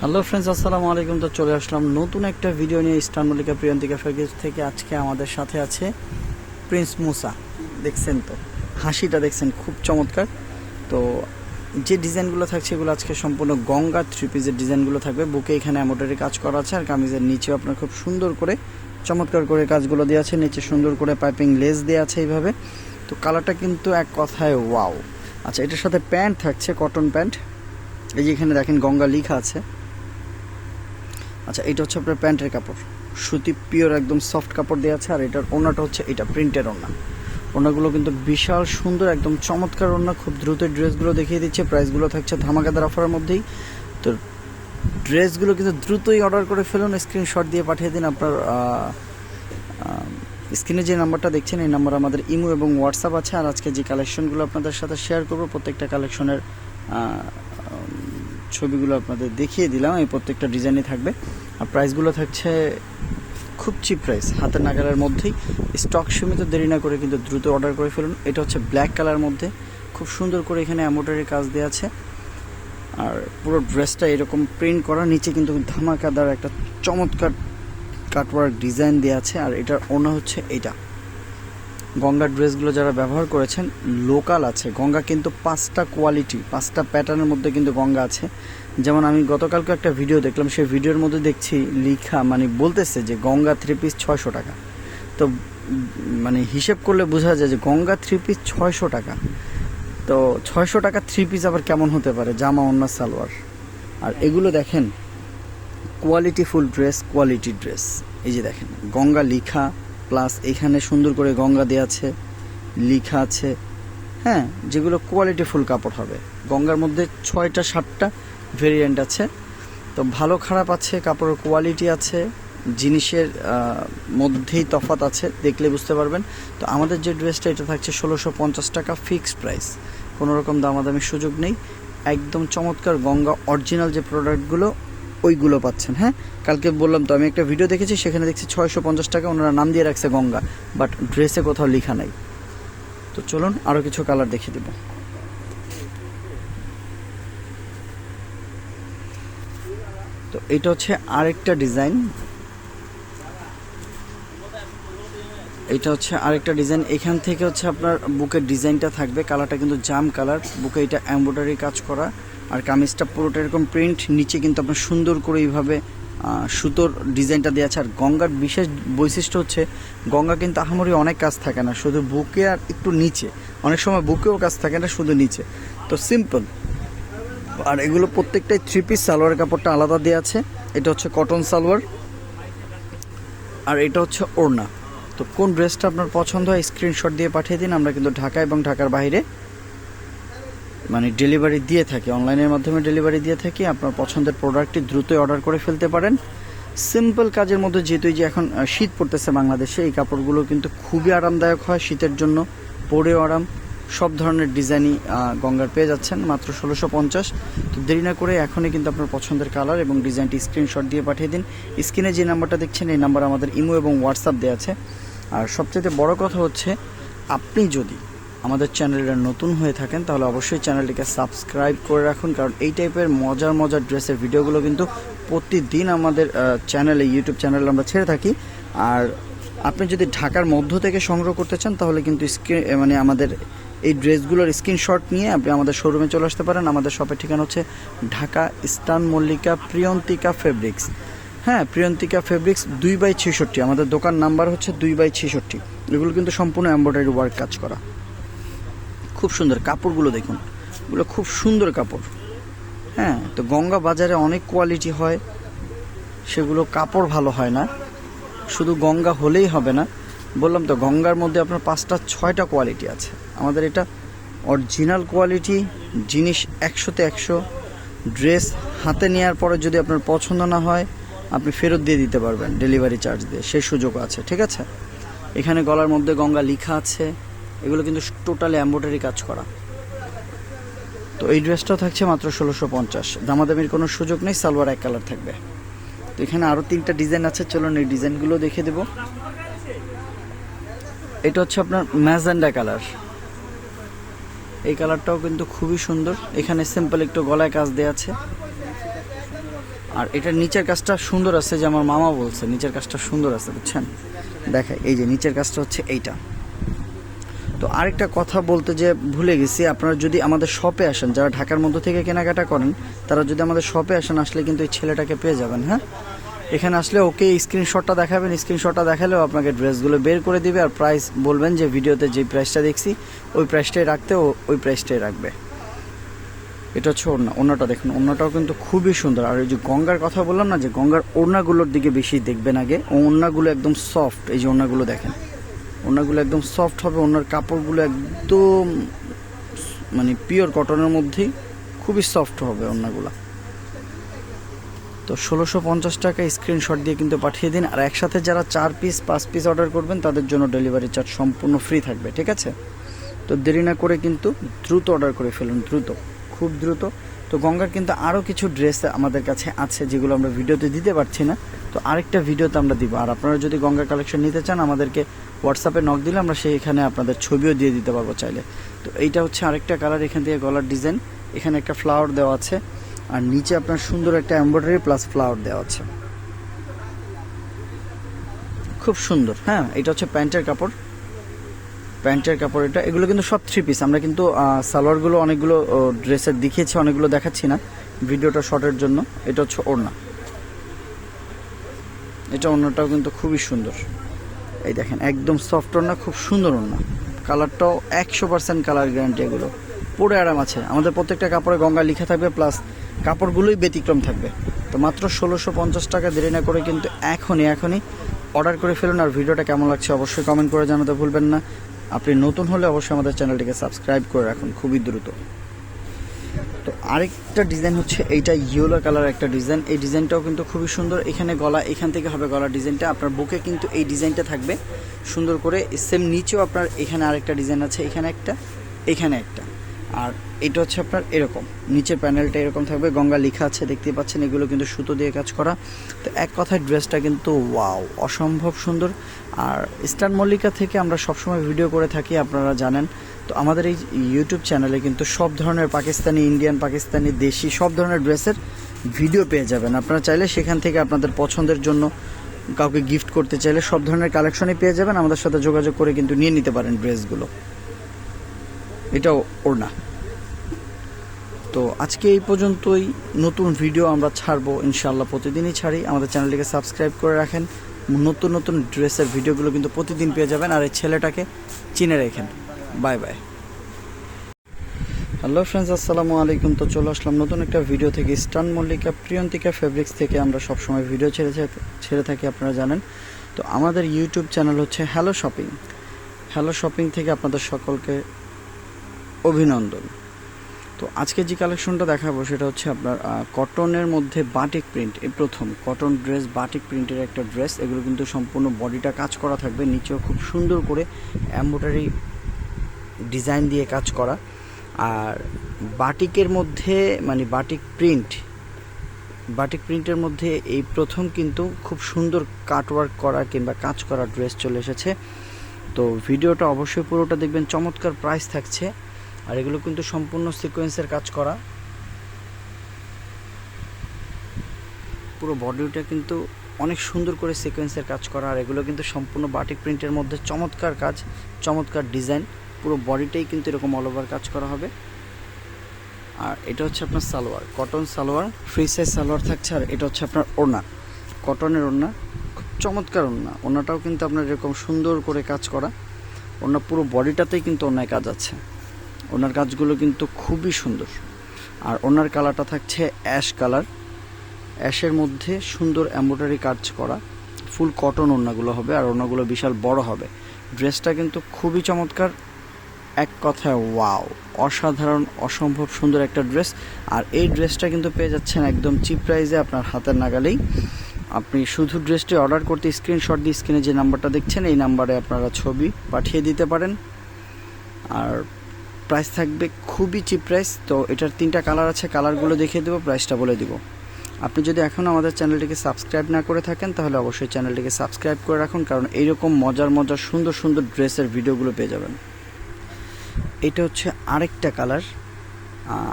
Hello friends, আসসালামু আলাইকুম। তো চলে আসলাম নতুন একটা ভিডিও নিয়ে ইস্টার্ন মল্লিকা প্রিয়ন্তিকা ফেব্রিক্স থেকে। আজকে আমাদের সাথে আছে প্রিন্স মুসা। দেখছেন তো হাসিটা, দেখছেন খুব চমৎকার। তো যে ডিজাইনগুলো থাকছে এগুলো আজকে সম্পূর্ণ গঙ্গা থ্রি পিসের ডিজাইনগুলো থাকবে। বুকে এখানে এমব্রয়ডারি কাজ করা আছে, আর কামিজের নিচেও আপনার খুব সুন্দর করে চমৎকার করে কাজগুলো দেওয়া আছে। নিচে সুন্দর করে পাইপিং লেস দেওয়া আছে এইভাবে। তো কালারটা কিন্তু এক কথায় ওয়াও। আচ্ছা, এটার সাথে প্যান্ট থাকছে কটন প্যান্ট। এই যে এখানে দেখেন গঙ্গা লেখা আছে। আচ্ছা, এটা হচ্ছে আপনার প্যান্টের কাপড়, সুতি পিওর একদম সফট কাপড় দেওয়া আছে। আর এটার ওড়নাটা হচ্ছে এটা প্রিন্টের ওড়না। ওড়নাগুলো কিন্তু বিশাল সুন্দর, একদম চমৎকার ওড়না। খুব দ্রুত ড্রেসগুলো দেখিয়ে দিচ্ছে। প্রাইসগুলো থাকছে ধামাকাদার অফারের মধ্যেই। তো ড্রেসগুলো কিন্তু দ্রুতই অর্ডার করে ফেলুন, স্ক্রিনশট দিয়ে পাঠিয়ে দিন। আপনার স্ক্রিনে যে নাম্বারটা দেখছেন এই নাম্বার আমাদের ইমো এবং হোয়াটসঅ্যাপ আছে। আর আজকে যে কালেকশনগুলো আপনাদের সাথে শেয়ার করবো, প্রত্যেকটা কালেকশনের ছবিগুলো আপনাদের দেখিয়ে দিলাম। এই প্রত্যেকটা ডিজাইনই থাকবে। আর প্রাইসগুলো থাকছে খুব চিপ প্রাইস, হাতের নাগালের মধ্যেই। স্টক সীমিত, দেরি না করে কিন্তু দ্রুত অর্ডার করে ফেলুন। এটা হচ্ছে ব্ল্যাক কালার মধ্যে, খুব সুন্দর করে এখানে এমব্রয়ডারি কাজ দেওয়া আছে। আর পুরো ড্রেসটা এরকম প্রিন্ট করা, নিচে কিন্তু ধামাকাদার একটা চমৎকার কাটওয়ার্ক ডিজাইন দেওয়া আছে। আর এটার ওড়না হচ্ছে এটা। গঙ্গার ড্রেসগুলো যারা ব্যবহার করেছেন লোকাল আছে। গঙ্গা কিন্তু 5টা কোয়ালিটি, 5টা প্যাটার্নের মধ্যে কিন্তু গঙ্গা আছে। যেমন আমি গতকালকে একটা ভিডিও দেখলাম, সেই ভিডিওর মধ্যে দেখছি লিখা মানে বলতেছে যে গঙ্গা থ্রি পিস 600 টাকা। তো মানে হিসেব করলে বোঝা যায় যে গঙ্গা থ্রি পিস 600 টাকা। তো 600 টাকা থ্রি পিস আবার কেমন হতে পারে, জামা ওড়না সালোয়ার। আর এগুলো দেখেন quality full dress, quality dress. এই যে দেখেন গঙ্গা লিখা, প্লাস এখানে সুন্দর করে গঙ্গা দেওয়া আছে, লিখা আছে। হ্যাঁ, যেগুলো কোয়ালিটি ফুল কাপড় হবে। গঙ্গার মধ্যে 6টা 7টা ভেরিয়েন্ট আছে। তো ভালো খারাপ আছে, কাপড়ের কোয়ালিটি আছে, জিনিসের মধ্যেই তফাৎ আছে, দেখলে বুঝতে পারবেন। তো আমাদের যে ড্রেসটা এটা থাকছে 1650 টাকা ফিক্সড প্রাইস, কোনো রকম দামাদামির সুযোগ নেই। একদম চমৎকার গঙ্গা অরিজিনাল যে প্রোডাক্টগুলো ওইগুলো পাচ্ছেন। হ্যাঁ, কালকে বললাম তো আমি একটা ভিডিও দেখেছি, সেখানে দেখছি 650 টাকা ওনারা নাম দিয়ে রাখছে গঙ্গা, বাট ড্রেসে কোথাও লেখা নাই। তো চলুন আরও কিছু কালার দেখিয়ে দেব। তো এটা হচ্ছে আরেকটা ডিজাইন, এটা হচ্ছে আরেকটা ডিজাইন। এখান থেকে হচ্ছে আপনার বুকের ডিজাইনটা থাকবে, কালারটা কিন্তু জাম কালার। বুকে এটা এমব্রয়ডারি কাজ করা, আর কামিজটা পুরোটা এরকম প্রিন্ট। নিচে কিন্তু আপনার সুন্দর করে এইভাবে সুতোর ডিজাইনটা দেওয়া আছে। আর গঙ্গার বিশেষ বৈশিষ্ট্য হচ্ছে গঙ্গা কিন্তু আহামরি অনেক কাজ থাকে না, শুধু বুকে আর একটু নিচে। অনেক সময় বুকেও কাজ থাকে না, শুধু নিচে। তো সিম্পল। আর এগুলো প্রত্যেকটাই থ্রি পিস, সালোয়ার কাপড়টা আলাদা দেওয়া আছে। এটা হচ্ছে কটন সালোয়ার, আর এটা হচ্ছে ওড়না। তো কোন ড্রেসটা আপনার পছন্দ হয় স্ক্রিনশট দিয়ে পাঠিয়ে দিন। আমরা কিন্তু ঢাকা এবং ঢাকার বাইরে মানে ডেলিভারি দিয়ে থাকি, অনলাইনের মাধ্যমে ডেলিভারি দিয়ে থাকি। আপনার পছন্দের প্রোডাক্টটি দ্রুতই অর্ডার করে ফেলতে পারেন। সিম্পল কাজের মধ্যে, যেহেতু যে এখন শীত পড়তেছে বাংলাদেশে, এই কাপড়গুলো কিন্তু খুবই আরামদায়ক হয় শীতের জন্য, পরেও আরাম। সব ধরনের ডিজাইনই গঙ্গার পেয়ে যাচ্ছেন মাত্র 1650। তো দেরি না করে এখনই কিন্তু আপনার পছন্দের কালার এবং ডিজাইনটি স্ক্রিনশট দিয়ে পাঠিয়ে দিন। স্ক্রিনে যে নাম্বারটা দেখছেন এই নাম্বার আমাদের ইমো এবং হোয়াটসঅ্যাপ দেওয়া আছে। আর সবচেয়ে বড় কথা হচ্ছে, আপনি যদি আমাদের চ্যানেলে নতুন হয়ে থাকেন তাহলে অবশ্যই চ্যানেলটিকে সাবস্ক্রাইব করে রাখুন, কারণ এই টাইপের মজার মজার ড্রেসের ভিডিওগুলো কিন্তু প্রতিদিন আমাদের চ্যানেলে, ইউটিউব চ্যানেলে আমরা ছেড়ে থাকি। আর আপনি যদি ঢাকার মধ্য থেকে সংগ্রহ করতে চান তাহলে কিন্তু মানে আমাদের এই ড্রেসগুলোর স্ক্রিনশট নিয়ে আপনি আমাদের শোরুমে চলে আসতে পারেন। আমাদের শপের ঠিকানা হচ্ছে ঢাকা ইস্টার্ন মল্লিকা প্রিয়ন্তিকা ফেব্রিক্স। হ্যাঁ, প্রিয়ন্তিকা ফেব্রিক্স 2/66। আমাদের দোকান নাম্বার হচ্ছে 2/66। এগুলো কিন্তু সম্পূর্ণ এমব্রয়ডারি ওয়ার্ক কাজ করা, খুব সুন্দর। কাপড়গুলো দেখুন, এগুলো খুব সুন্দর কাপড়। হ্যাঁ, তো গঙ্গা বাজারে অনেক কোয়ালিটি হয়, সেগুলো কাপড় ভালো হয় না। শুধু গঙ্গা হলেই হবে না, বললাম তো গঙ্গার মধ্যে আপনার 5টা 6টা কোয়ালিটি আছে। আমাদের এটা অরিজিনাল কোয়ালিটি, জিনিস 100তে 100। ড্রেস হাতে নেওয়ার পরে যদি আপনার পছন্দ না হয় আপনি ফেরত দিয়ে দিতে পারবেন ডেলিভারি চার্জ দিয়ে, সেই সুযোগ আছে। ঠিক আছে, এখানে গলার মধ্যে গঙ্গা লেখা আছে। এগুলো কিন্তু টোটালি এমব্রয়ডারি কাজ করা। তো এই ড্রেসটাও থাকছে মাত্র 1650। দামাদামির কোনো সুযোগ নেই, সালোয়ার এক কালার থাকবে। তো এখানে আরও 3টা ডিজাইন আছে, চলুন এই ডিজাইনগুলো দেখে দেব। এটা হচ্ছে আপনার ম্যাজেন্ডা কালার। এই কালারটাও কিন্তু খুবই সুন্দর। এখানে সিম্পল একটু গলায় কাজ দেওয়া আছে। আর এটার নিচের কাজটা সুন্দর আছে, যে আমার মামা বলছে নিচের কাজটা সুন্দর আছে, বুঝছেন? দেখাই, এই যে নিচের কাজটা হচ্ছে এইটা। তো আরেকটা কথা বলতে যে ভুলে গেছি, আপনারা যদি আমাদের শপে আসেন, যারা ঢাকার মধ্য থেকে কেনাকাটা করেন, তারা যদি আমাদের শপে আসেন, আসলে কিন্তু এই ছেলেটাকে পেয়ে যাবেন। হ্যাঁ, এখানে আসলে ওকে স্ক্রিনশটটা দেখাবেন, স্ক্রিনশটটা দেখালেও আপনাকে ড্রেসগুলো বের করে দিবে, আর প্রাইস বলবেন যে ভিডিওতে যে প্রাইসটা দেখছি ওই প্রাইসটাই রাখতে, ওই প্রাইসটাই রাখবে। এটা হচ্ছে ওড়না, ওড়নাটা দেখুন, ওড়নাটাও কিন্তু খুবই সুন্দর। আর এই যে গঙ্গার কথা বললাম না, যে গঙ্গার ওড়নাগুলোর দিকে বেশি দেখবেন আগে, ওড়নাগুলো একদম সফট। এই যে ওড়নাগুলো দেখেন, ওড়নাগুলো একদম সফট হবে, ওড়নার কাপড়গুলো একদম মানে পিওর কটনের মধ্যেই খুবই সফট হবে ওড়নাগুলো। তো 1650 টাকা স্ক্রিনশট দিয়ে কিন্তু পাঠিয়ে দিন। আর একসাথে যারা 4 পিস 5 পিস অর্ডার করবেন তাদের জন্য ডেলিভারি চার্জ সম্পূর্ণ ফ্রি থাকবে, ঠিক আছে? তো দেরি না করে কিন্তু দ্রুত অর্ডার করে ফেলুন, দ্রুত, খুব দ্রুত। তো গঙ্গার কিন্তু আরও কিছু ড্রেস আমাদের কাছে আছে যেগুলো আমরা ভিডিওতে দিতে পারছি না, তো আরেকটা ভিডিওতে আমরা দিব। আর আপনারা যদি গঙ্গার কালেকশন নিতে চান, আমাদেরকে হোয়াটসঅ্যাপে নক দিলে আমরা সেইখানে আপনাদের ছবিও দিয়ে দিতে পারবো চাইলে। তো এইটা হচ্ছে আরেকটা কালার, এখান থেকে গলার ডিজাইন, এখানে একটা ফ্লাওয়ার দেওয়া আছে, আর নিচে আপনার সুন্দর একটা এমব্রয়ডারি প্লাস ফ্লাওয়ার দেওয়া আছে, খুব সুন্দর। হ্যাঁ, এটা হচ্ছে প্যান্টের কাপড়, প্যান্টের কাপড় এটা। এগুলো কিন্তু সব 3 পিস। আমরা কিন্তু সালোয়ারগুলো অনেকগুলো ড্রেসের দেখিয়েছি, অনেকগুলো দেখাচ্ছি না ভিডিওটা শর্টের জন্য। এটা হচ্ছে ওড়না, এটা ওড়নাটাও কিন্তু খুবই সুন্দর। এই দেখেন, একদম সফট ওড়না, খুব সুন্দর ওড়না। কালারটাও 100% কালার গ্যারান্টি, এগুলো পুরো আরাম আছে। আমাদের প্রত্যেকটা কাপড়ে গঙ্গা লেখা থাকবে, প্লাস কাপড়গুলোই ব্যতিক্রম থাকবে। তো মাত্র 1650 টাকা, দেরি না করে কিন্তু এখনই অর্ডার করে ফেলুন। আর ভিডিওটা কেমন লাগছে অবশ্যই কমেন্ট করে জানাতে ভুলবেন না। আপনি নতুন হলে অবশ্যই আমাদের চ্যানেলটিকে সাবস্ক্রাইব করে রাখুন খুবই দ্রুত। তো আরেকটা ডিজাইন হচ্ছে এইটা, ইয়েলো কালার একটা ডিজাইন। এই ডিজাইনটাও কিন্তু খুবই সুন্দর। এখানে গলা, এখান থেকে হবে গলার ডিজাইনটা, আপনার বুকে কিন্তু এই ডিজাইনটা থাকবে সুন্দর করে। সেম নিচেও আপনার এখানে আরেকটা ডিজাইন আছে, এখানে একটা, এখানে একটা। আর এটা হচ্ছে আপনার এরকম, নিচের প্যানেলটা এরকম থাকবে, গঙ্গা লেখা আছে, দেখতে পাচ্ছেন। এগুলো কিন্তু সুতো দিয়ে কাজ করা। তো এক কথায় ড্রেসটা কিন্তু ওয়াও, অসম্ভব সুন্দর। আর স্টার মল্লিকা থেকে আমরা সবসময় ভিডিও করে থাকি, আপনারা জানেন। তো আমাদের এই ইউটিউব চ্যানেলে কিন্তু সব ধরনের পাকিস্তানি, ইন্ডিয়ান, পাকিস্তানি, দেশি সব ধরনের ড্রেসের ভিডিও পেয়ে যাবেন। আপনারা চাইলে সেখান থেকে আপনাদের পছন্দের জন্য কাউকে গিফট করতে চাইলে সব ধরনের কালেকশনই পেয়ে যাবেন। আমাদের সাথে যোগাযোগ করে কিন্তু নিয়ে নিতে পারেন ড্রেসগুলো। এটাও ওড়না। তো আজকে এই পর্যন্তই। নতুন ভিডিও আমরা ছাড়বো ইনশাআল্লাহ, প্রতিদিনই ছাড়ি। আমাদের চ্যানেলটিকে সাবস্ক্রাইব করে রাখেন, নতুন নতুন ড্রেসের ভিডিওগুলো কিন্তু প্রতিদিন পেয়ে যাবেন। আর এই ছেলেটাকে চিনে রাখেন। Bye bye. হ্যালো ফ্রেন্ডস, আসসালামু আলাইকুম। তো চলে আসলাম নতুন একটা ভিডিও থেকে। স্টার মল্লিকা প্রিয়ন্তিকা ফেব্রিক্স থেকে আমরা সবসময় ভিডিও ছেড়ে থাকি, আপনারা জানেন। তো আমাদের ইউটিউব চ্যানেল হচ্ছে হ্যালো শপিং। হ্যালো শপিং থেকে আপনাদের সকলকে অভিনন্দন। তো আজকে যে কালেকশনটা দেখাবো সেটা হচ্ছে আপনার কটনের মধ্যে বাটিক প্রিন্ট। এই প্রথম কটন ড্রেস, বাটিক প্রিন্টের একটা ড্রেস। এগুলো কিন্তু সম্পূর্ণ বডিটা কাজ করা থাকবে, নিচেও খুব সুন্দর করে এমব্রয়ডারি ডিজাইন দিয়ে কাজ করা। আর বাটিকের মধ্যে মানে বাটিক প্রিন্টের মধ্যে এই প্রথম কিন্তু খুব সুন্দর কাটওয়ার্ক করা কিংবা কাজ করা ড্রেস চলে এসেছে। তো ভিডিওটা অবশ্যই পুরোটা দেখবেন, চমৎকার প্রাইস থাকছে। আর এগুলো কিন্তু সম্পূর্ণ সিকোয়েন্সের কাজ করা, পুরো বডিটা কিন্তু অনেক সুন্দর করে সিকোয়েন্সের কাজ করা। আর এগুলো কিন্তু সম্পূর্ণ বাটিক প্রিন্টের মধ্যে চমৎকার কাজ, চমৎকার ডিজাইন। পুরো বডিটাই কিন্তু এরকম অল ওভার কাজ করা হবে। আর এটা হচ্ছে আপনার salwar, cotton salwar, free size salwar থাকছে। আর এটা হচ্ছে আপনার ওড়না, কটনের ওড়না, খুব চমৎকার ওড়না। ওড়নাটাও কিন্তু আপনার এরকম সুন্দর করে কাজ করা। ওড়না পুরো বডিটাতেই কিন্তু ওড়নায় কাজ আছে। ওনার কাজগুলো কিন্তু খুবই সুন্দর। আর ওনার কালারটা থাকছে অ্যাশ কালার, অ্যাশের মধ্যে সুন্দর এমব্রয়ডারি কাজ করা, ফুল কটন ওড়নাগুলো হবে। আর ওড়নাগুলো বিশাল বড় হবে। ড্রেসটা কিন্তু খুবই চমৎকার, এক কথায় ওয়াও, অসাধারণ, অসম্ভব সুন্দর একটা ড্রেস। আর এই ড্রেসটা কিন্তু পেয়ে যাচ্ছেন একদম চিপ প্রাইসে, আপনার হাতের নাগালেই। আপনি শুধু ড্রেসটি অর্ডার করতে স্ক্রিনশট দিয়ে স্ক্রিনে যে নাম্বারটা দেখছেন এই নাম্বারে আপনারা ছবি পাঠিয়ে দিতে পারেন। আর প্রাইস থাকবে খুবই চিপ প্রাইস। তো এটার 3টা কালার আছে, কালারগুলো দেখিয়ে দেবো, প্রাইসটা বলে দিব। আপনি যদি এখনও আমাদের চ্যানেলটিকে সাবস্ক্রাইব না করে থাকেন তাহলে অবশ্যই চ্যানেলটিকে সাবস্ক্রাইব করে রাখুন, কারণ এইরকম মজার সুন্দর সুন্দর ড্রেসের ভিডিওগুলো পেয়ে যাবেন। এটা হচ্ছে আরেকটা কালার।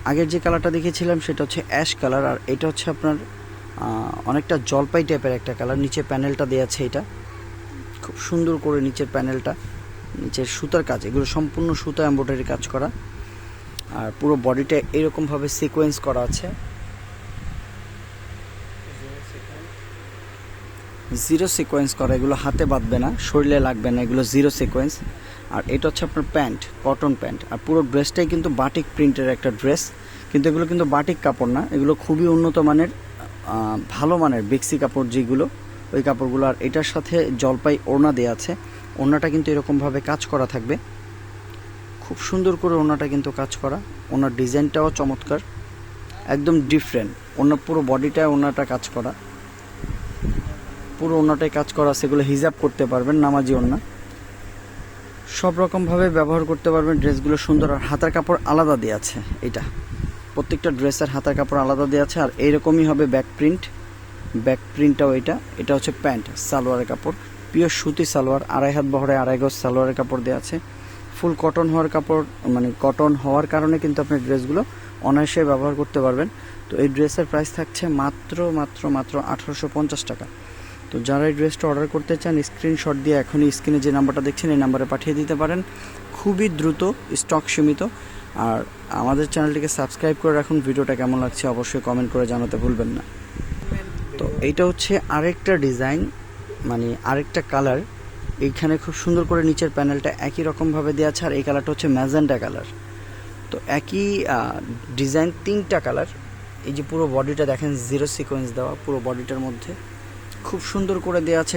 আগের যে কালারটা দেখিয়েছিলাম সেটা হচ্ছে অ্যাশ কালার, আর এটা হচ্ছে আপনার অনেকটা জলপাই টাইপের একটা কালার। নিচে প্যানেলটা দেওয়া আছে, এটা খুব সুন্দর করে নিচের প্যানেলটা, নিচের সুতার কাজ, এগুলো সম্পূর্ণ সুতা এমব্রয়ডারি কাজ করা। আর পুরো বডিটা এরকমভাবে সিকোয়েন্স করা আছে, জিরো সিকোয়েন্স করা, এগুলো হাতে বাঁধবে না, শরীরে লাগবে না, এগুলো জিরো সিকোয়েন্স। আর এটা হচ্ছে আপনার প্যান্ট, কটন প্যান্ট। আর পুরো ড্রেসটাই কিন্তু বাটিক প্রিন্টের একটা ড্রেস, কিন্তু এগুলো কিন্তু বাটিক কাপড় না, এগুলো খুবই উন্নত মানের, ভালো মানের বেক্সি কাপড় যেগুলো, ওই কাপড়গুলো। আর এটার সাথে জলপাই ওড়না দেওয়া আছে, ওড়নাটা কিন্তু এরকমভাবে কাজ করা থাকবে, খুব সুন্দর করে ওড়নাটা কিন্তু কাজ করা। ওনার ডিজাইনটাও চমৎকার, একদম ডিফারেন্ট। ওনার পুরো বডিটায় ওড়নাটা কাজ করা, পুরো ওড়নাটাই কাজ করা, সেগুলো হিজাব করতে পারবেন, নামাজি ওড়না, সব রকমভাবে ব্যবহার করতে পারবেন। ড্রেসগুলো সুন্দর। আর হাতার কাপড় আলাদা দেওয়া আছে, এটা প্রত্যেকটা ড্রেসের হাতার কাপড় আলাদা দেওয়া আছে। আর এইরকমই হবে ব্যাক প্রিন্ট, ব্যাক প্রিন্টটাও এটা হচ্ছে প্যান্ট, সালোয়ারের কাপড়, পিওর সুতি সালোয়ার, 2.5 হাত বহরে 2.5 গজ সালোয়ারের কাপড় দেওয়া আছে। ফুল কটন হওয়ার কাপড়, মানে কটন হওয়ার কারণে কিন্তু আপনি ড্রেসগুলো অনায়াসে ব্যবহার করতে পারবেন। তো এই ড্রেসের প্রাইস থাকছে মাত্র 1850 টাকা। তো যারা এই ড্রেসটা অর্ডার করতে চান, স্ক্রিনশট দিয়ে এখনই স্ক্রিনে যে নাম্বারটা দেখছেন এই নাম্বারে পাঠিয়ে দিতে পারেন, খুবই দ্রুত, স্টক সীমিত। আর আমাদের চ্যানেলটিকে সাবস্ক্রাইব করে রাখুন। ভিডিওটা কেমন লাগছে অবশ্যই কমেন্ট করে জানাতে ভুলবেন না। তো এইটা হচ্ছে আরেকটা ডিজাইন, মানে আরেকটা কালার। এইখানে খুব সুন্দর করে নিচের প্যানেলটা একই রকমভাবে দেওয়া আছে। আর এই কালারটা হচ্ছে ম্যাজেন্টা কালার। তো একই ডিজাইন, 3টা কালার। এই যে পুরো বডিটা দেখেন জিরো সিকোয়েন্স দেওয়া, পুরো বডিটার মধ্যে খুব সুন্দর করে দেওয়া আছে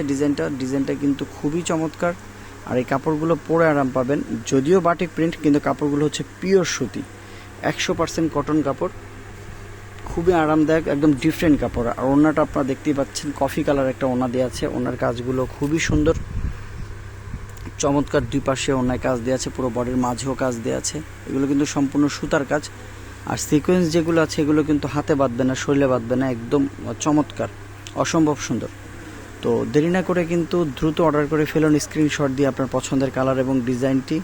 ডিজাইনটা কিন্তু খুবই চমৎকার। আর এই কাপড়গুলো পরে আরাম পাবেন, যদিও বাটিক প্রিন্ট, কিন্তু কাপড়গুলো হচ্ছে পিওর সুতি, 100% কটন কাপড়, খুবই আরামদায়ক, একদম ডিফারেন্ট কাপড়। আর ওড়নাটা আপনারা দেখতেই পাচ্ছেন, কফি কালার একটা ওড়না দেওয়া আছে। ওড়নার কাজগুলো খুবই সুন্দর, চমৎকার। দুই পাশে ওড়নায় কাজ দেওয়া আছে, পুরো বডির মাঝেও কাজ দেওয়া আছে। এগুলো কিন্তু সম্পূর্ণ সুতার কাজ। আর সিকোয়েন্স যেগুলো আছে এগুলো কিন্তু হাতে বাঁধবে না, শরীরে বাঁধবে না, একদম চমৎকার, অসম্ভব সুন্দর। তো দেরি না করে কিন্তু দ্রুত অর্ডার করে ফেলুন, স্ক্রিনশট দিয়ে আপনার পছন্দের কালার এবং ডিজাইনটি।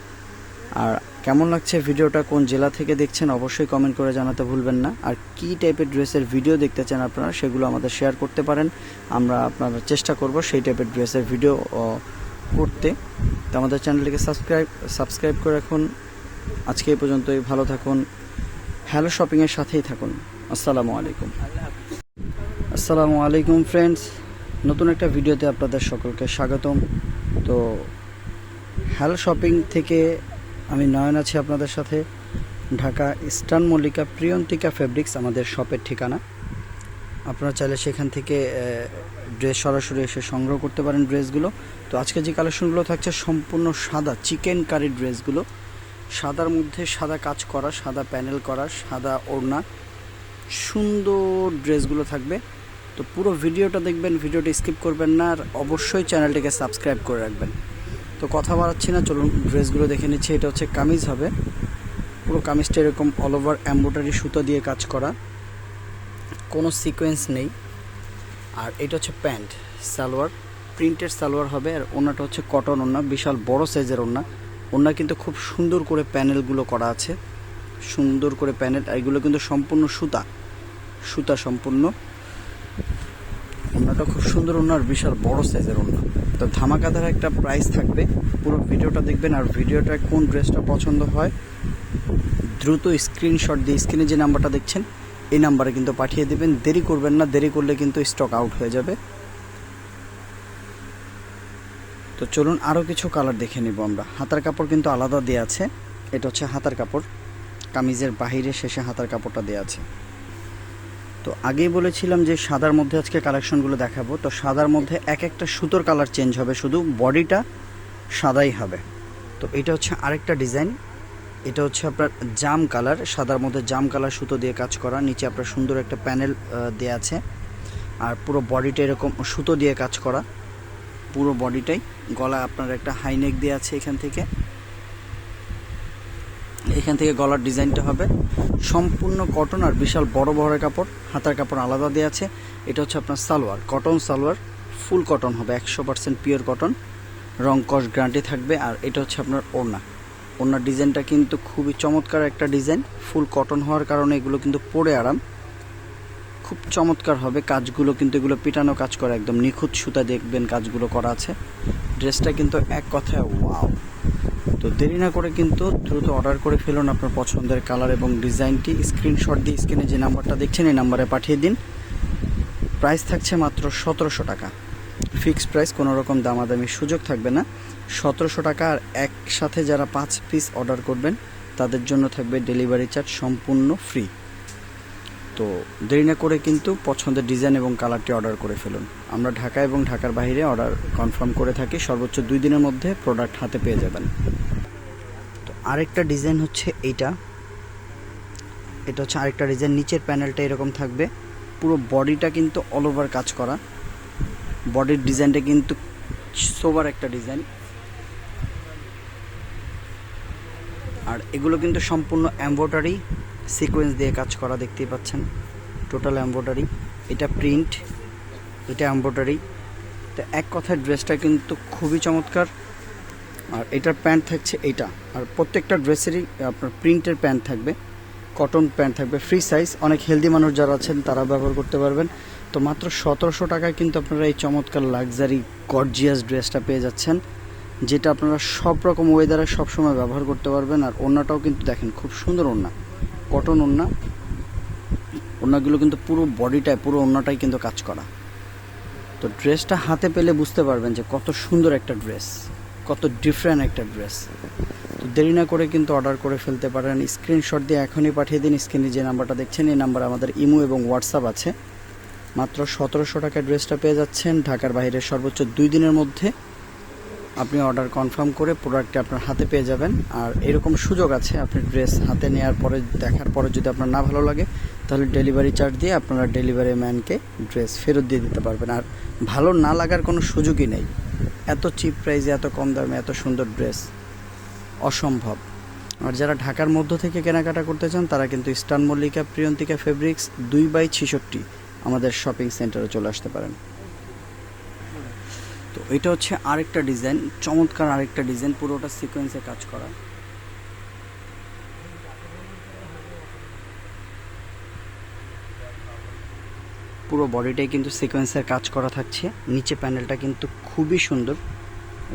আর কেমন লাগছে ভিডিওটা, কোন জেলা থেকে দেখছেন অবশ্যই কমেন্ট করে জানাতে ভুলবেন না। আর কী টাইপের ড্রেসের ভিডিও দেখতে চান আপনারা, সেগুলো আমাদের শেয়ার করতে পারেন, আমরা আপনারা চেষ্টা করব সেই টাইপের ড্রেসের ভিডিও করতে। তো আমাদের চ্যানেলটিকে সাবস্ক্রাইব করে রাখুন। আজকে এই পর্যন্তই, ভালো থাকুন, হ্যালো শপিংয়ের সাথেই থাকুন। আসসালামু আলাইকুম। আসসালামু আলাইকুম ফ্রেন্ডস, নতুন একটা ভিডিওতে আপনাদের সকলকে স্বাগতম। তো হ্যালো শপিং থেকে আমি নয়ন আছি আপনাদের সাথে। ঢাকা ইস্টার্ন মল্লিকা প্রিয়ন্তিকা ফেব্রিক্স আমাদের শপের ঠিকানা। আপনারা চাইলে সেখান থেকে ড্রেস সরাসরি এসে সংগ্রহ করতে পারেন ড্রেসগুলো। তো আজকে যে কালেকশনগুলো থাকছে সম্পূর্ণ সাদা চিকেন কারি ড্রেসগুলো, সাদার মধ্যে সাদা কাজ করা, সাদা প্যানেল করা, সাদা ওড়না, সুন্দর ড্রেসগুলো থাকবে। তো পুরো ভিডিওটা দেখবেন, ভিডিওটা স্কিপ করবেন না। আর অবশ্যই চ্যানেলটিকে সাবস্ক্রাইব করে রাখবেন। তো কথা বাড়াচ্ছি না, চলুন ড্রেসগুলো দেখে নিচ্ছি। এটা হচ্ছে কামিজ হবে, পুরো কামিজটা এরকম অল ওভার এমব্রয়ডারি সুতো দিয়ে কাজ করা, কোনো সিকোয়েন্স নেই। আর এটা হচ্ছে প্যান্ট, সালোয়ার, প্রিন্টেড সালোয়ার হবে। আর ওড়নাটা হচ্ছে কটন ওড়না, বিশাল বড় সাইজের ওড়না। ওড়না কিন্তু খুব সুন্দর করে প্যানেলগুলো করা আছে, সুন্দর করে প্যানেল। আর এগুলো কিন্তু সম্পূর্ণ সুতা সম্পূর্ণ। ওড়নাটা খুব সুন্দর ওড়না, আর বিশাল বড় সাইজের ওড়না। তো ধামাকাদার একটা প্রাইস থাকবে, পুরো ভিডিওটা দেখবেন। আর ভিডিওটা কোন ড্রেসটা পছন্দ হয় দ্রুত স্ক্রিনশট দিয়ে স্ক্রিনে যে নাম্বারটা দেখছেন এই নাম্বারে কিন্তু পাঠিয়ে দেবেন, দেরি করবেন না, দেরি করলে কিন্তু স্টক আউট হয়ে যাবে। তো চলুন আরও কিছু কালার দেখে নিব আমরা। হাতার কাপড় কিন্তু আলাদা দেওয়া আছে, এটা হচ্ছে হাতার কাপড়, কামিজের বাহিরে শেষে হাতার কাপড়টা দেওয়া আছে। তো আগেই বলেছিলাম যে সাদার মধ্যে আজকে কালেকশনগুলো দেখাবো। তো সাদার মধ্যে এক একটা সুতোর কালার চেঞ্জ হবে, শুধু বডিটা সাদাই হবে। তো এটা হচ্ছে আরেকটা ডিজাইন, এটা হচ্ছে আপনার জাম কালার, সাদার মধ্যে জাম কালার সুতো দিয়ে কাজ করা, নিচে আপনার সুন্দর একটা প্যানেল দেওয়া আছে। আর পুরো বডিটা এরকম সুতো দিয়ে কাজ করা, পুরো বডিটাই। গলা আপনার একটা হাইনেক দেওয়া আছে, এখান থেকে গলার ডিজাইনটা হবে সম্পূর্ণ কটন। আর বিশাল বড় বহরের কাপড়, হাতার কাপড় আলাদা দেওয়া আছে। এটা হচ্ছে আপনার সালোয়ার, কটন সালোয়ার, ফুল কটন হবে, 100% পিওর কটন, রং কস গ্যারান্টি থাকবে। আর এটা হচ্ছে আপনার ওড়নার ডিজাইনটা কিন্তু খুবই চমৎকার একটা ডিজাইন, ফুল কটন হওয়ার কারণে এগুলো কিন্তু পরে আরাম, খুব চমৎকার হবে। কাজগুলো কিন্তু এগুলো পিটানো কাজ করা, একদম নিখুঁত সুতা দেখবেন কাজগুলো করা আছে। ড্রেসটা কিন্তু এক কথায় ওয়াও। তো দেরি না করে কিন্তু দ্রুত অর্ডার করে ফেলুন আপনার পছন্দের কালার এবং ডিজাইনটি। স্ক্রিনশট দিয়ে স্ক্রিনে যে নাম্বারটা দেখছেন এই নাম্বারে পাঠিয়ে দিন। প্রাইস থাকছে মাত্র 1700 টাকা, ফিক্সড প্রাইস, কোনো রকম দামাদামির সুযোগ থাকবে না। 1700 টাকা। আর একসাথে যারা 5 পিস অর্ডার করবেন তাদের জন্য থাকবে ডেলিভারি চার্জ সম্পূর্ণ ফ্রি। তো দেরি না করে কিন্তু পছন্দের ডিজাইন এবং কালারটি অর্ডার করে ফেলুন। আমরা ঢাকা এবং ঢাকার বাইরে অর্ডার কনফার্ম করে থাকি, সর্বোচ্চ 2 দিনের মধ্যে প্রোডাক্ট হাতে পেয়ে যাবেন। তো আরেকটা ডিজাইন হচ্ছে এটা হচ্ছে আরেকটা ডিজাইন। নিচের প্যানেলটা এরকম থাকবে, পুরো বডিটা কিন্তু অল ওভার কাজ করা। বডির ডিজাইনটা কিন্তু সোবার একটা ডিজাইন। আর এগুলো কিন্তু সম্পূর্ণ এমব্রয়ডারি সিকোয়েন্স দিয়ে কাজ করা, দেখতেই পাচ্ছেন টোটাল এমব্রয়ডারি। এটা প্রিন্ট, এটা এমব্রয়ডারি। তো এক কথায় ড্রেসটা কিন্তু খুবই চমৎকার। আর এটার প্যান্ট থাকছে এইটা। আর প্রত্যেকটা ড্রেসেরই আপনার প্রিন্টের প্যান্ট থাকবে, কটন প্যান্ট থাকবে, ফ্রি সাইজ। অনেক হেলদি মানুষ যারা আছেন তারা ব্যবহার করতে পারবেন। তো মাত্র 1700 টাকায় কিন্তু আপনারা এই চমৎকার লাক্সারি গর্জিয়াস ড্রেসটা পেয়ে যাচ্ছেন, যেটা আপনারা সব রকম ওয়েদারে সবসময় ব্যবহার করতে পারবেন। আর ওড়নাটাও কিন্তু দেখেন খুব সুন্দর ওড়না, কটন ওড়না। ওড়নাগুলো কিন্তু পুরো বডিটায়, পুরো ওড়নাটাই কিন্তু কাজ করা। তো ড্রেসটা হাতে পেলে বুঝতে পারবেন যে কত সুন্দর একটা ড্রেস, কত ডিফারেন্ট একটা ড্রেস। তো দেরি না করে কিন্তু অর্ডার করে ফেলতে পারেন। স্ক্রিনশট দিয়ে এখনই পাঠিয়ে দিন। স্ক্রিনে যে নাম্বারটা দেখছেন এই নাম্বারে আমাদের ইমো এবং হোয়াটসঅ্যাপ আছে। মাত্র 1700 টাকায় ড্রেসটা পেয়ে যাচ্ছেন। ঢাকার বাইরে সর্বোচ্চ 2 দিনের মধ্যে আপনি অর্ডার কনফার্ম করে প্রোডাক্টটি আপনার হাতে পেয়ে যাবেন। আর এরকম সুযোগ আছে, আপনি ড্রেস হাতে নেওয়ার পরে, দেখার পরে যদি আপনার না ভালো লাগে তাহলে ডেলিভারি চার্জ দিয়ে আপনারা ডেলিভারি ম্যানকে ড্রেস ফেরত দিয়ে দিতে পারবেন। আর ভালো না লাগার কোনো সুযোগই নেই। এত চিপ প্রাইসে এত কম দামে এত সুন্দর ড্রেস অসম্ভব। আর যারা ঢাকার মধ্য থেকে কেনাকাটা করতে চান তারা কিন্তু ইস্টার্ন মল্লিকা প্রিয়ন্তিকা ফেব্রিক্স 2/66 আমাদের শপিং সেন্টারে চলে আসতে পারেন। তো এটা হচ্ছে আরেকটা ডিজাইন, চমৎকার আরেকটা ডিজাইন, পুরোটা সিকোয়েন্সে কাজ করা। পুরো বডিটাই কিন্তু সিকোয়েন্সের কাজ করা থাকছে। নিচে প্যানেলটা কিন্তু খুবই সুন্দর।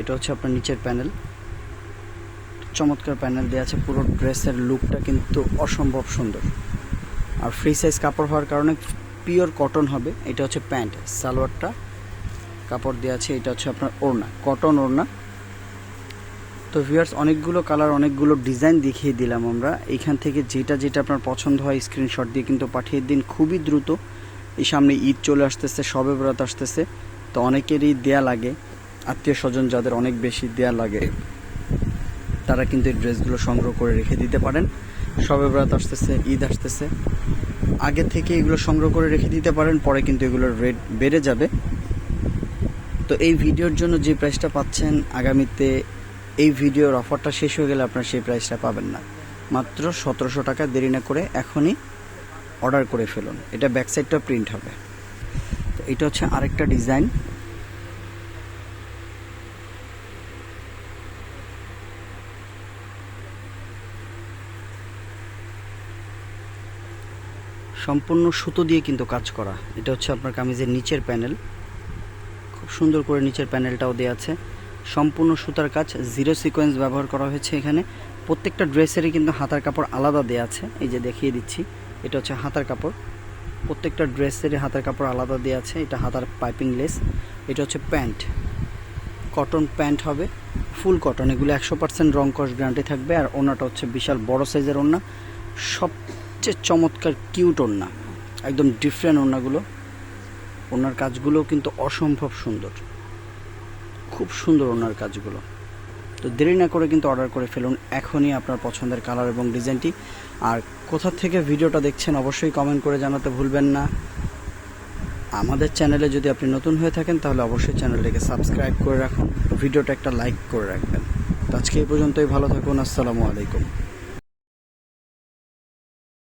এটা হচ্ছে আপনার নিচের প্যানেল, চমৎকার প্যানেল দেওয়া আছে। পুরো ড্রেসের লুকটা কিন্তু অসম্ভব সুন্দর। আর ফ্রি সাইজ কাপড় হওয়ার কারণে পিওর কটন হবে। এটা হচ্ছে প্যান্ট, সালোয়ারটা কাপড় দেওয়া আছে। এটা হচ্ছে আপনার ওড়না, কটন ওড়না। তো ভিউয়ার্স, অনেকগুলো কালার, অনেকগুলো ডিজাইন দেখিয়ে দিলাম আমরা। এইখান থেকে যেটা যেটা আপনার পছন্দ হয় স্ক্রিনশট দিয়ে কিন্তু পাঠিয়ে দিন খুবই দ্রুত। এই সামনে ঈদ চলে আসতেছে, শবে বরাত আসতেছে। তো অনেকেরই দেয়া লাগে, আত্মীয় স্বজন যাদের অনেক বেশি দেয়া লাগে তারা কিন্তু এই ড্রেসগুলো সংগ্রহ করে রেখে দিতে পারেন। শবে বরাত আসতেছে, ঈদ আসতেছে, আগে থেকে এগুলো সংগ্রহ করে রেখে দিতে পারেন, পরে কিন্তু এগুলোর রেট বেড়ে যাবে। তো এই ভিডিওর জন্য যে প্রাইসটা পাচ্ছেন, আগামীতে এই ভিডিওর অফারটা শেষ হয়ে গেলে আপনার সেই প্রাইসটা পাবেন না। মাত্র 1700 টাকা। দেরি না করে এখনই অর্ডার করে ফেলুন। এটা ব্যাক সাইডটা প্রিন্ট হবে। তো এটা হচ্ছে আরেকটা ডিজাইন। সম্পূর্ণ সুতো দিয়ে কিন্তু কাজ করা। এটা হচ্ছে আপনার কামিজের নিচের প্যানেল, খুব সুন্দর করে নিচের প্যানেলটাও দেওয়া আছে। সম্পূর্ণ সুতার কাজ, জিরো সিকোয়েন্স ব্যবহার করা হয়েছে এখানে। প্রত্যেকটা ড্রেসেরই কিন্তু হাতার কাপড় আলাদা দেওয়া আছে, এই যে দেখিয়ে দিচ্ছি। এটা হচ্ছে হাতার কাপড়, প্রত্যেকটা ড্রেসেরই হাতার কাপড় আলাদা দেওয়া আছে। এটা হাতার পাইপিং লেস। এটা হচ্ছে প্যান্ট, কটন প্যান্ট হবে, ফুল কটন। এগুলো 100% রং কস গ্যারান্টি থাকবে। আর ওড়নাটা হচ্ছে বিশাল বড় সাইজের ওড়না, সবচেয়ে চমৎকার কিউট ওড়না, একদম ডিফারেন্ট ওড়নাগুলো। ওনার কাজগুলো কিন্তু অসম্ভব সুন্দর, খুব সুন্দর ওনার কাজগুলো। তো দেরি না করে কিন্তু অর্ডার করে ফেলুন এখনই আপনার পছন্দের কালার এবং ডিজাইনটি। আর কোথা থেকে ভিডিওটা দেখছেন অবশ্যই কমেন্ট করে জানাতে ভুলবেন না। আমাদের চ্যানেলে যদি আপনি নতুন হয়ে থাকেন তাহলে অবশ্যই চ্যানেলটাকে সাবস্ক্রাইব করে রাখুন, ভিডিওটা একটা লাইক করে রাখবেন। তো আজকে এই পর্যন্তই, ভালো থাকুন, আসসালামু আলাইকুম।